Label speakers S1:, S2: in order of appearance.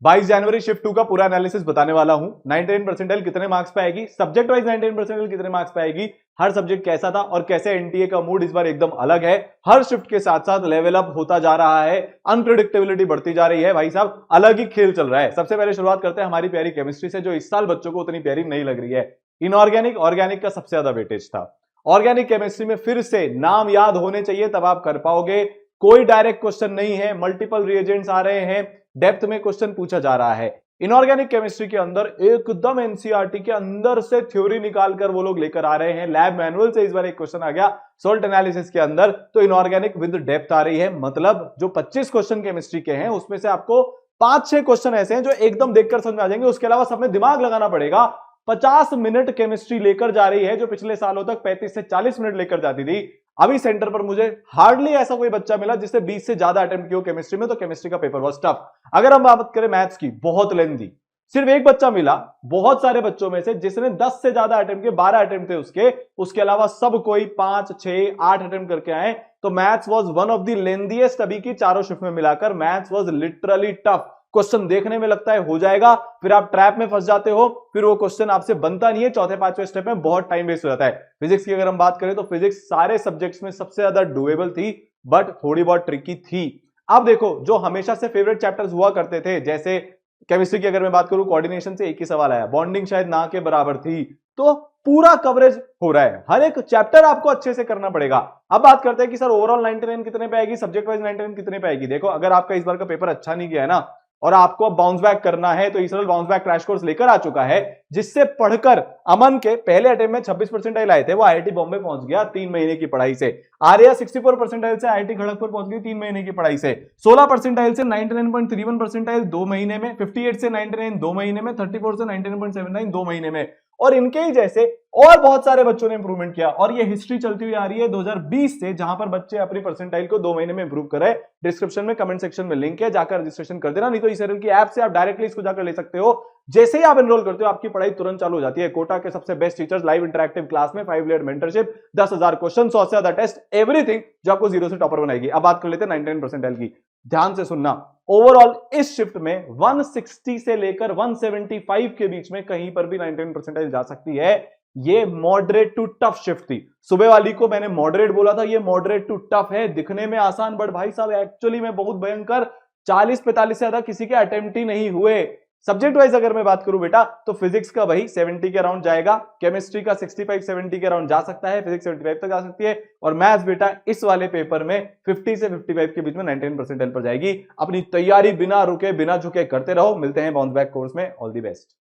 S1: 22 जनवरी shift 2 का पूरा analysis बताने वाला हूं। 99 परसेंटाइल कितने मार्क्स पे आएगी, सब्जेक्ट वाइज 99 परसेंटाइल कितने मार्क्स पे आएगी, हर सब्जेक्ट कैसा था और कैसे एनटीए का मूड इस बार एकदम अलग है। हर शिफ्ट के साथ साथ लेवल अप होता जा रहा है, अनप्रिडिक्टेबिलिटी बढ़ती जा रही है। भाई साहब अलग ही खेल चल रहा है। सबसे पहले शुरुआत करते हैं हमारी प्यारी केमिस्ट्री से, जो इस साल बच्चों को उतनी प्यारी नहीं लग रही है। इनऑर्गेनिक ऑर्गेनिक का सबसे ज्यादा वेटेज था। ऑर्गेनिक केमिस्ट्री में फिर से नाम याद होने चाहिए तब आप कर पाओगे। कोई डायरेक्ट क्वेश्चन नहीं है, मल्टीपल रिएजेंट्स आ रहे हैं, डेप्थ में क्वेश्चन पूछा जा रहा है। इनऑर्गेनिक केमिस्ट्री के अंदर एकदम एनसीईआरटी के अंदर से थ्योरी निकालकर वो लोग लेकर आ रहे हैं। लैब मैनुअल से इस बार एक क्वेश्चन आ गया सोल्ट एनालिसिस के अंदर, तो इनऑर्गेनिक विद डेप्थ आ रही है। मतलब जो 25 क्वेश्चन केमिस्ट्री के हैं उसमें से आपको 5-6 क्वेश्चन ऐसे हैं जो एकदम देखकर समझ में आ जाएंगे। उसके अलावा सब में दिमाग लगाना पड़ेगा। 50 मिनट केमिस्ट्री लेकर जा रही है, जो पिछले सालों तक 35 से 40 मिनट लेकर जाती थी। अभी सेंटर पर मुझे हार्डली ऐसा कोई बच्चा मिला जिससे 20 से ज्यादा अटेम्प्ट किया केमिस्ट्री में, तो केमिस्ट्री का पेपर वाज टफ। अगर हम बात करें मैथ्स की, बहुत लेंथी। सिर्फ एक बच्चा मिला बहुत सारे बच्चों में से जिसने 10 से ज्यादा अटेम्प्ट किए, 12 अटेम्प्ट थे उसके अलावा सब कोई 5, 6, 8 अटेम्प्ट करके आए। तो maths was one of the lengthiest अभी की चारों शिफ्ट में मिलाकर। Maths was literally tough. Question देखने में लगता है हो जाएगा, फिर आप ट्रैप में फंस जाते हो, फिर वो क्वेश्चन आपसे बनता नहीं है। चौथे पांचवें स्टेप में बहुत टाइम वेस्ट हो जाता है। फिजिक्स की अगर हम बात करें तो फिजिक्स सारे सब्जेक्ट्स में सबसे ज्यादा डुएबल थी, बट थोड़ी बहुत ट्रिकी थी। अब देखो, जो हमेशा से फेवरेट चैप्टर्स हुआ करते थे, जैसे केमिस्ट्री की अगर मैं बात करूं, कोऑर्डिनेशन से एक ही सवाल आया, बॉन्डिंग शायद ना के बराबर थी, तो पूरा कवरेज हो रहा है। हर एक चैप्टर आपको अच्छे से करना पड़ेगा। अब बात करते हैं कि सर ओवरऑल 99 कितने पे आएगी, सब्जेक्ट वाइज 99 कितने पे आएगी। देखो, अगर आपका इस बार का पेपर अच्छा नहीं गया है ना और आपको अब बाउंस बैक करना है, तो इसरल बाउंस बैक क्रैश कोर्स लेकर आ चुका है, जिससे पढ़कर अमन के पहले अटेम्प्ट में 26 परसेंटाइल आए थे, वो आईआईटी बॉम्बे पहुंच गया 3 महीने की पढ़ाई से। आर्या 64 परसेंटाइल से आईआईटी खड़गपुर पहुंच गई 3 महीने की पढ़ाई से। 16 परसेंटाइल से 99.31 परसेंटाइल 2 महीने में, 58 से 99 2 महीने में, 34 से 99.79 2 महीने में। और इनके ही जैसे और बहुत सारे बच्चों ने इंप्रूवमेंट किया, और ये हिस्ट्री चलती हुई आ रही है 2020 से, जहां पर बच्चे अपनी परसेंटाइल को 2 महीने में इंप्रूव कर रहे हैं। डिस्क्रिप्शन में कमेंट सेक्शन में लिंक है, जाकर रजिस्ट्रेशन कर देना, नहीं तो इस की ऐप से आप डायरेक्टली इसको जाकर ले सकते हो। जैसे ही आप एनरोल करते हो आपकी पढ़ाई तुरंत चालू हो जाती है। कोटा के सबसे best teachers, live interactive class में, 5 लेयर मेंटरशिप, 10,000 क्वेश्चन, 100 से ज्यादा टेस्ट, एवरीथिंग जो आपको जीरो से टॉपर बनाएगी। अब बात कर लेते हैं 99 परसेंटाइल की। ध्यान से सुनना, ओवरऑल इस शिफ्ट में 160 से लेकर 175 के बीच में कहीं पर भी 99 परसेंटाइल जा सकती है। ये मॉडरेट टू टफ शिफ्ट थी। सुबह वाली को मैंने मॉडरेट बोला था, ये मॉडरेट टू टफ है। दिखने में आसान, बट भाई साहब एक्चुअली में बहुत भयंकर। 40-45 से ज्यादा किसी के अटेम्प्ट ही नहीं हुए। सब्जेक्ट वाइज अगर मैं बात करूं बेटा, तो फिजिक्स का वही 70 के अराउंड जाएगा, केमिस्ट्री का 65-70 के अराउंड जा सकता है, फिजिक्स 75 तक जा सकती है, और मैथ्स बेटा इस वाले पेपर में 50 से 55 के बीच में 99 परसेंटाइल पर जाएगी। अपनी तैयारी बिना रुके बिना झुके करते रहो। मिलते हैं बाउंस बैक कोर्स में। All the best.